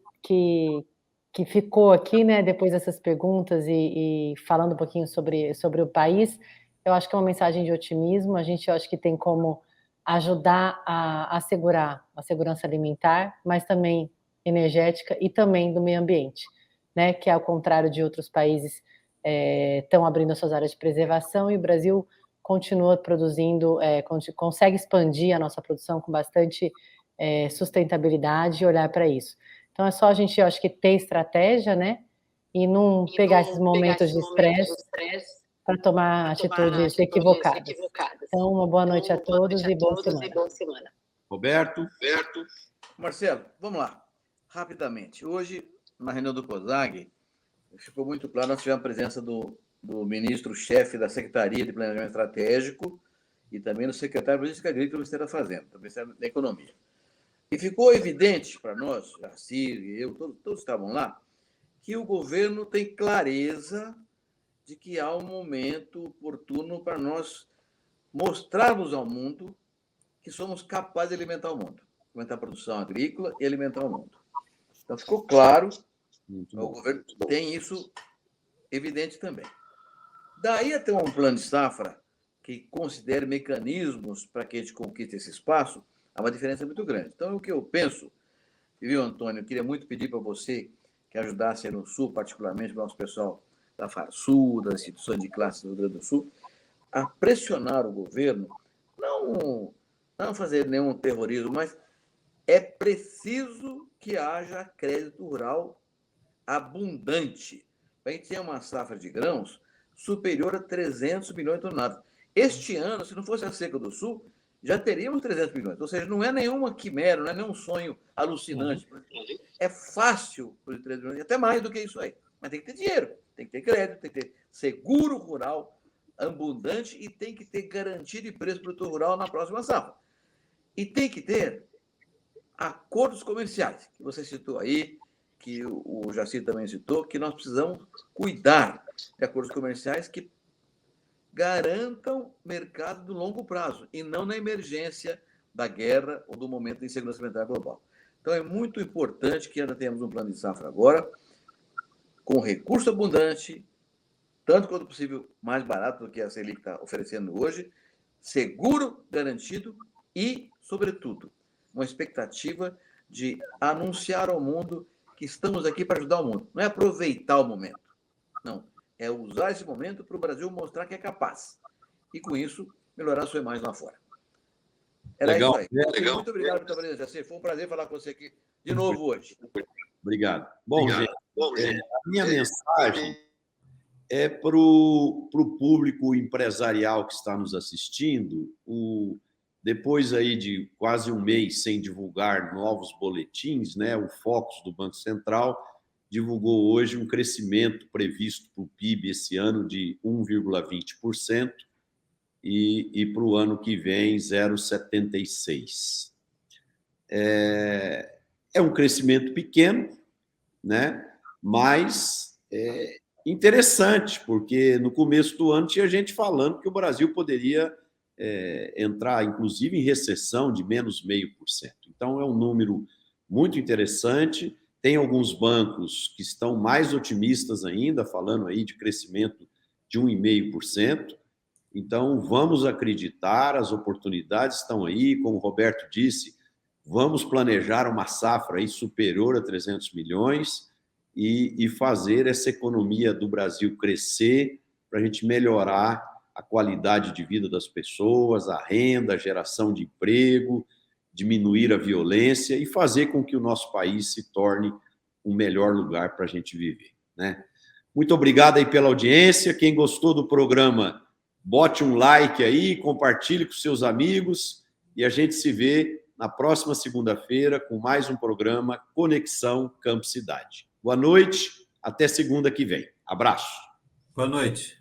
Speaker 4: ficou aqui, né, depois dessas perguntas e falando um pouquinho sobre o país, eu acho que é uma mensagem de otimismo. A gente, eu acho que tem como ajudar a assegurar a segurança alimentar, mas também energética e também do meio ambiente, né, que ao contrário de outros países estão abrindo as suas áreas de preservação, e o Brasil continua produzindo, consegue expandir a nossa produção com bastante sustentabilidade e olhar para isso. Então é só a gente, eu acho que ter estratégia, né, e não pegar esses momentos de estresse para tomar atitudes equivocadas. Então, uma boa noite a todos e boa semana.
Speaker 1: Roberto?
Speaker 6: Marcelo, vamos lá, rapidamente. Hoje, na reunião do COSAG, ficou muito claro, nós tivemos a presença do ministro-chefe da Secretaria de Planejamento Estratégico e também do secretário de Política Agrícola do Ministério da Fazenda, do Ministério da Economia. E ficou evidente para nós, Jacir e eu, todos estavam lá, que o governo tem clareza de que há um momento oportuno para nós mostrarmos ao mundo que somos capazes de alimentar o mundo, aumentar a produção agrícola e alimentar o mundo. Então, ficou claro, o governo tem isso evidente também. Daí a ter um plano de safra que considere mecanismos para que a gente conquiste esse espaço, há uma diferença muito grande. Então, o que eu penso, viu, Antônio, eu queria muito pedir para você que ajudasse no Sul, particularmente para o nosso pessoal da FARSUL, das instituições de classe do Rio Grande do Sul, a pressionar o governo, não fazer nenhum terrorismo, mas é preciso que haja crédito rural abundante, para a gente ter uma safra de grãos superior a 300 milhões de toneladas. Este ano, se não fosse a seca do Sul, já teríamos 300 milhões. Ou seja, não é nenhuma quimera, não é nenhum sonho alucinante. É fácil produzir 300 milhões, até mais do que isso aí. Mas tem que ter dinheiro, tem que ter crédito, tem que ter seguro rural abundante e tem que ter garantia de preço para o produtor rural na próxima safra. E tem que ter acordos comerciais, que você citou aí, que o Jacir também citou, que nós precisamos cuidar de acordos comerciais que garantam mercado do longo prazo e não na emergência da guerra ou do momento de insegurança alimentar global. Então, é muito importante que ainda tenhamos um plano de safra agora, com recurso abundante, tanto quanto possível mais barato do que a Selic está oferecendo hoje, seguro, garantido e, sobretudo, uma expectativa de anunciar ao mundo que estamos aqui para ajudar o mundo. Não é aproveitar o momento, não. É usar esse momento para o Brasil mostrar que é capaz. E, com isso, melhorar a sua imagem lá fora. Era
Speaker 1: Legal.
Speaker 6: isso aí. Legal. Muito obrigado pela presença, Jacir. Foi um prazer falar com você aqui de novo hoje.
Speaker 1: Obrigado. Bom, gente, a minha mensagem é para o público empresarial que está nos assistindo. Depois aí de quase um mês sem divulgar novos boletins, né, o Focus do Banco Central divulgou hoje um crescimento previsto para o PIB esse ano de 1,20% e para o ano que vem 0,76%. É um crescimento pequeno, né? Mas interessante, porque no começo do ano tinha gente falando que o Brasil poderia entrar, inclusive, em recessão de menos 0,5%. Então, é um número muito interessante. Tem alguns bancos que estão mais otimistas ainda, falando aí de crescimento de 1,5%. Então, vamos acreditar, as oportunidades estão aí, como o Roberto disse, vamos planejar uma safra aí superior a 300 milhões e fazer essa economia do Brasil crescer para a gente melhorar a qualidade de vida das pessoas, a renda, a geração de emprego, diminuir a violência e fazer com que o nosso país se torne um melhor lugar para a gente viver, né? Muito obrigado aí pela audiência. Quem gostou do programa, bote um like aí, compartilhe com seus amigos e a gente se vê na próxima segunda-feira com mais um programa Conexão Campo Cidade. Boa noite, até segunda que vem. Abraço.
Speaker 2: Boa noite.